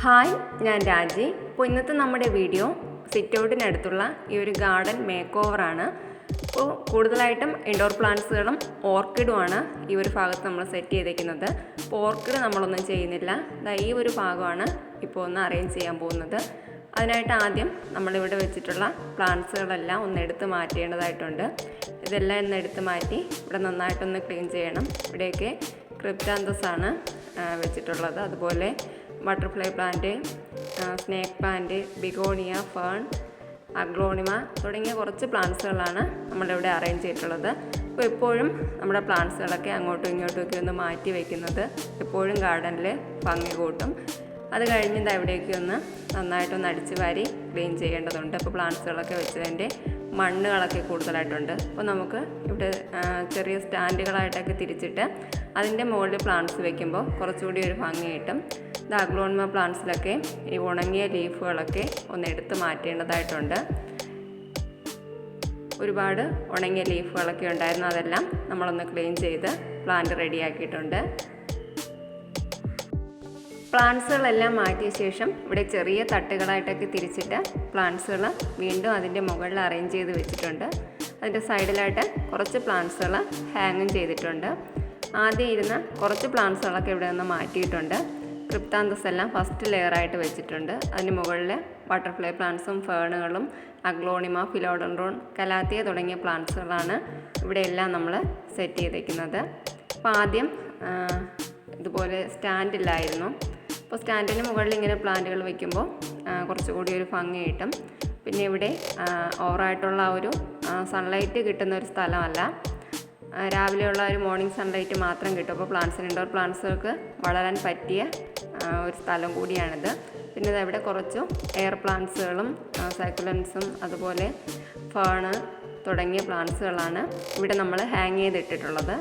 Hi, ഞാൻ രാജി. അപ്പോൾ ഇന്നത്തെ നമ്മുടെ വീഡിയോ സിറ്റൗട്ടിനടുത്തുള്ള ഈ ഒരു ഗാർഡൻ മേക്ക് ഓവറാണ്. അപ്പോൾ കൂടുതലായിട്ടും ഇൻഡോർ പ്ലാന്റ്സുകളും ഓർക്കിഡുമാണ് ഈ ഒരു ഭാഗത്ത് നമ്മൾ സെറ്റ് ചെയ്തേക്കുന്നത്. അപ്പോൾ ഓർക്കിഡ് നമ്മളൊന്നും ചെയ്യുന്നില്ല. ഈ ഒരു ഭാഗമാണ് ഇപ്പോൾ ഒന്ന് അറേഞ്ച് ചെയ്യാൻ പോകുന്നത്. അതിനായിട്ട് ആദ്യം നമ്മളിവിടെ വെച്ചിട്ടുള്ള പ്ലാന്റ്സുകളെല്ലാം ഒന്ന് എടുത്ത് മാറ്റേണ്ടതായിട്ടുണ്ട്. ഇതെല്ലാം ഒന്ന് എടുത്ത് മാറ്റി ഇവിടെ നന്നായിട്ടൊന്ന് ക്ലീൻ ചെയ്യണം. ഇവിടെയൊക്കെ ക്രിപ്റ്റാന്തസ് ആണ് വെച്ചിട്ടുള്ളത്. അതുപോലെ butterfly plant, snake plant, begonia, fern, aglaonema തുടങ്ങിയ കുറച്ച് പ്ലാന്റ്സുകളാണ് നമ്മളിവിടെ അറേഞ്ച് ചെയ്തിട്ടുള്ളത്. അപ്പോൾ എപ്പോഴും നമ്മുടെ പ്ലാന്റ്സുകളൊക്കെ അങ്ങോട്ടും ഇങ്ങോട്ടുമൊക്കെ ഒന്ന് മാറ്റി വയ്ക്കുന്നത് എപ്പോഴും ഗാർഡനിൽ ഭംഗി കൂട്ടും. അത് കഴിഞ്ഞ് ഇവിടേക്ക് ഒന്ന് നന്നായിട്ടൊന്ന് അടിച്ച് വാരി ക്ലീൻ ചെയ്യേണ്ടതുണ്ട്. അപ്പോൾ പ്ലാന്റ്സുകളൊക്കെ വെച്ചതിൻ്റെ മണ്ണുകളൊക്കെ കൂടുതലായിട്ടുണ്ട്. അപ്പോൾ നമുക്ക് ഇവിടെ ചെറിയ സ്റ്റാൻഡുകളായിട്ടൊക്കെ തിരിച്ചിട്ട് അതിൻ്റെ മുകളിൽ പ്ലാന്റ്സ് വയ്ക്കുമ്പോൾ കുറച്ചുകൂടി ഒരു ഭംഗി കിട്ടും. അഗ്ലോണിമ പ്ലാന്റ്സിലൊക്കെ ഈ ഉണങ്ങിയ ലീഫുകളൊക്കെ ഒന്ന് എടുത്ത് മാറ്റേണ്ടതായിട്ടുണ്ട്. ഒരുപാട് ഉണങ്ങിയ ലീഫുകളൊക്കെ ഉണ്ടായിരുന്നു. അതെല്ലാം നമ്മളൊന്ന് ക്ലീൻ ചെയ്ത് പ്ലാന്റ് റെഡിയാക്കിയിട്ടുണ്ട്. പ്ലാന്റ്സുകളെല്ലാം മാറ്റിയ ശേഷം ഇവിടെ ചെറിയ തട്ടുകളായിട്ടൊക്കെ തിരിച്ചിട്ട് പ്ലാന്റ്സുകൾ വീണ്ടും അതിൻ്റെ മുകളിൽ അറേഞ്ച് ചെയ്ത് വെച്ചിട്ടുണ്ട്. അതിൻ്റെ സൈഡിലായിട്ട് കുറച്ച് പ്ലാന്റ്സുകൾ ഹാങ്ങും ചെയ്തിട്ടുണ്ട്. ആദ്യം ഇരുന്ന കുറച്ച് പ്ലാന്റ്സുകളൊക്കെ ഇവിടെ നിന്ന് മാറ്റിയിട്ടുണ്ട്. ക്രിപ്റ്റാന്തസ് എല്ലാം ഫസ്റ്റ് ലെയറായിട്ട് വെച്ചിട്ടുണ്ട്. അതിന് മുകളിൽ ബട്ടർഫ്ലൈ പ്ലാന്റ്സും ഫേണുകളും അഗ്ലോണിമ, ഫിലോഡൻഡ്രോൺ, കലാത്തിയ തുടങ്ങിയ പ്ലാന്റ്സുകളാണ് ഇവിടെയെല്ലാം നമ്മൾ സെറ്റ് ചെയ്തേക്കുന്നത്. അപ്പോൾ ആദ്യം ഇതുപോലെ സ്റ്റാൻഡില്ലായിരുന്നു. അപ്പോൾ സ്റ്റാൻഡിന് മുകളിൽ ഇങ്ങനെ പ്ലാന്റുകൾ വയ്ക്കുമ്പോൾ കുറച്ചുകൂടി ഒരു ഭംഗി കിട്ടും. പിന്നെ ഇവിടെ ഓവറായിട്ടുള്ള ഒരു സൺലൈറ്റ് കിട്ടുന്ന ഒരു സ്ഥലമല്ല. രാവിലെയുള്ള ഒരു മോർണിംഗ് സൺലൈറ്റ് മാത്രം കിട്ടും. അപ്പോൾ പ്ലാന്റ്സിന് ഇൻഡോർ പ്ലാന്റ്സുകൾക്ക് വളരാൻ പറ്റിയ ഒരു സ്ഥലം കൂടിയാണിത്. പിന്നെ ഇവിടെ കുറച്ച് എയർ പ്ലാന്റ്സുകളും സൈക്കുലൻസും അതുപോലെ ഫേണ് തുടങ്ങിയ പ്ലാന്റ്സുകളാണ് ഇവിടെ നമ്മൾ ഹാങ് ചെയ്തിട്ടിട്ടുള്ളത്.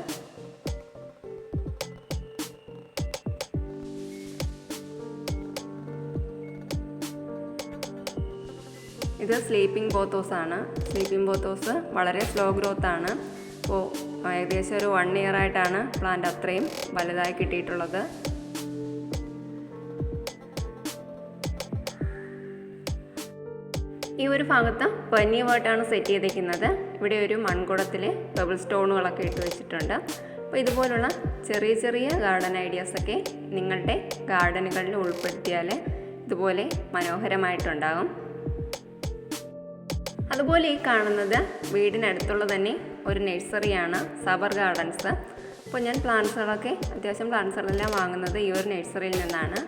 ഇത് സ്ലീപ്പിംഗ് പോത്തോസ് ആണ്. സ്ലീപ്പിംഗ് പോത്തോസ് വളരെ സ്ലോ ഗ്രോത്ത് ആണ്. അപ്പോൾ ഏകദേശം ഒരു 1 ഇയർ ആയിട്ടാണ് പ്ലാന്റ് അത്രയും വലുതായി കിട്ടിയിട്ടുള്ളത്. ഈ ഒരു ഭാഗത്ത് പന്നിയവായിട്ടാണ് സെറ്റ് ചെയ്തിരിക്കുന്നത്. ഇവിടെ ഒരു മൺകുടത്തിൽ ബബിൾ സ്റ്റോണുകളൊക്കെ ഇട്ട് വെച്ചിട്ടുണ്ട്. അപ്പോൾ ഇതുപോലുള്ള ചെറിയ ചെറിയ ഗാർഡൻ ഐഡിയാസൊക്കെ നിങ്ങളുടെ ഗാർഡനുകളിൽ ഉൾപ്പെടുത്തിയാൽ ഇതുപോലെ മനോഹരമായിട്ടുണ്ടാകും. അതുപോലെ ഈ കാണുന്നത് വീടിനടുത്തുള്ള തന്നെ ഒരു നഴ്സറിയാണ്, സബർ ഗാർഡൻസ്. അപ്പോൾ ഞാൻ പ്ലാന്റ്സുകളൊക്കെ അത്യാവശ്യം പ്ലാന്റ്സുകളെല്ലാം വാങ്ങുന്നത് ഈ ഒരു നഴ്സറിയിൽ നിന്നാണ്.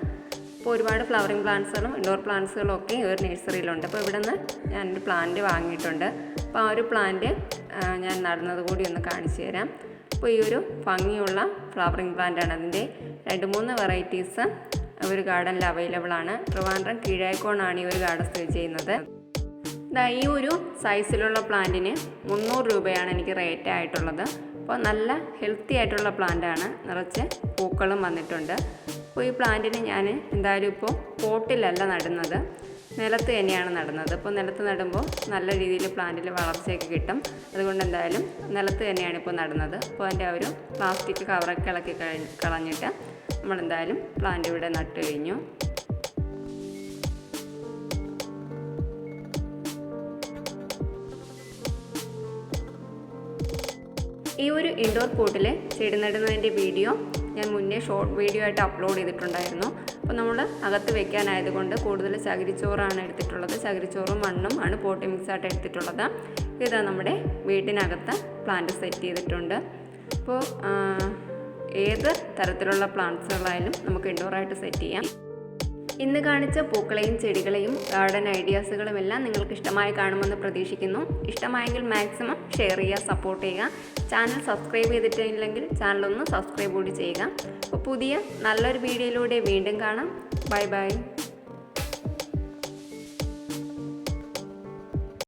അപ്പോൾ ഒരുപാട് ഫ്ലവറിങ് പ്ലാന്റ്സുകളും ഇൻഡോർ പ്ലാന്റ്സുകളും ഒക്കെ ഈ ഒരു നഴ്സറിയിലുണ്ട്. അപ്പോൾ ഇവിടെ നിന്ന് ഞാനൊരു പ്ലാന്റ് വാങ്ങിയിട്ടുണ്ട്. അപ്പോൾ ആ ഒരു പ്ലാന്റ് ഞാൻ നടുന്നത് കൂടി ഒന്ന് കാണിച്ചു തരാം. അപ്പോൾ ഈ ഒരു ഭംഗിയുള്ള ഫ്ലവറിങ് പ്ലാന്റാണ്. അതിൻ്റെ 2-3 വെറൈറ്റീസ് ഒരു ഗാർഡനിൽ അവൈലബിൾ ആണ്. ട്രിവാൻഡ്രം കീഴായിക്കോണാണ് ഈ ഒരു ഗാർഡൻ സ്ഥിതി ചെയ്യുന്നത്. ഈ ഒരു സൈസിലുള്ള പ്ലാന്റിന് 300 രൂപയാണ് എനിക്ക് റേറ്റ് ആയിട്ടുള്ളത്. അപ്പോൾ നല്ല ഹെൽത്തി ആയിട്ടുള്ള പ്ലാന്റാണ്, നിറച്ച് പൂക്കളും വന്നിട്ടുണ്ട്. അപ്പോൾ ഈ പ്ലാന്റിന് ഞാൻ എന്തായാലും ഇപ്പോൾ പോട്ടിലല്ല നടുന്നത്, നിലത്ത് തന്നെയാണ് നടുന്നത്. അപ്പോൾ നിലത്ത് നടുമ്പോൾ നല്ല രീതിയിൽ പ്ലാന്റിൽ വളർച്ചയൊക്കെ കിട്ടും. അതുകൊണ്ട് എന്തായാലും നിലത്ത് തന്നെയാണ് ഇപ്പോൾ നടുന്നത്. അപ്പോൾ അതിൻ്റെ ഒരു പ്ലാസ്റ്റിക് കവറൊക്കെ ഇളക്കി കളഞ്ഞിട്ട് നമ്മളെന്തായാലും പ്ലാന്റ് ഇവിടെ നട്ട് കഴിഞ്ഞു. ഈ ഒരു ഇൻഡോർ പോട്ടിൽ ചെടി നടുന്നതിൻ്റെ വീഡിയോ ഞാൻ മുന്നേ ഷോർട്ട് വീഡിയോ ആയിട്ട് അപ്ലോഡ് ചെയ്തിട്ടുണ്ടായിരുന്നു. അപ്പോൾ നമ്മൾ അകത്ത് വെക്കാനായതുകൊണ്ട് കൂടുതൽ ചകിരിച്ചോറാണ് എടുത്തിട്ടുള്ളത്. ചകിരിച്ചോറും മണ്ണും ആണ് പോട്ടി മിക്സായിട്ട് എടുത്തിട്ടുള്ളത്. ഇതാ നമ്മുടെ വീട്ടിനകത്ത് പ്ലാന്റ് സെറ്റ് ചെയ്തിട്ടുണ്ട്. അപ്പോൾ ഏത് തരത്തിലുള്ള പ്ലാന്റ്സുകളായാലും നമുക്ക് ഇൻഡോറായിട്ട് സെറ്റ് ചെയ്യാം. ഇന്ന് കാണിച്ച പൂക്കളെയും ചെടികളെയും ഗാർഡൻ ഐഡിയാസുകളും എല്ലാം നിങ്ങൾക്ക് ഇഷ്ടമായി കാണുമെന്ന് പ്രതീക്ഷിക്കുന്നു. ഇഷ്ടമായെങ്കിൽ മാക്സിമം ഷെയർ ചെയ്യുക, സപ്പോർട്ട് ചെയ്യുക. ചാനൽ സബ്സ്ക്രൈബ് ചെയ്തിട്ടില്ലെങ്കിൽ ചാനലൊന്ന് സബ്സ്ക്രൈബ് കൂടി ചെയ്യുക. അപ്പോൾ പുതിയ നല്ലൊരു വീഡിയോയിലൂടെ വീണ്ടും കാണാം. Bye bye.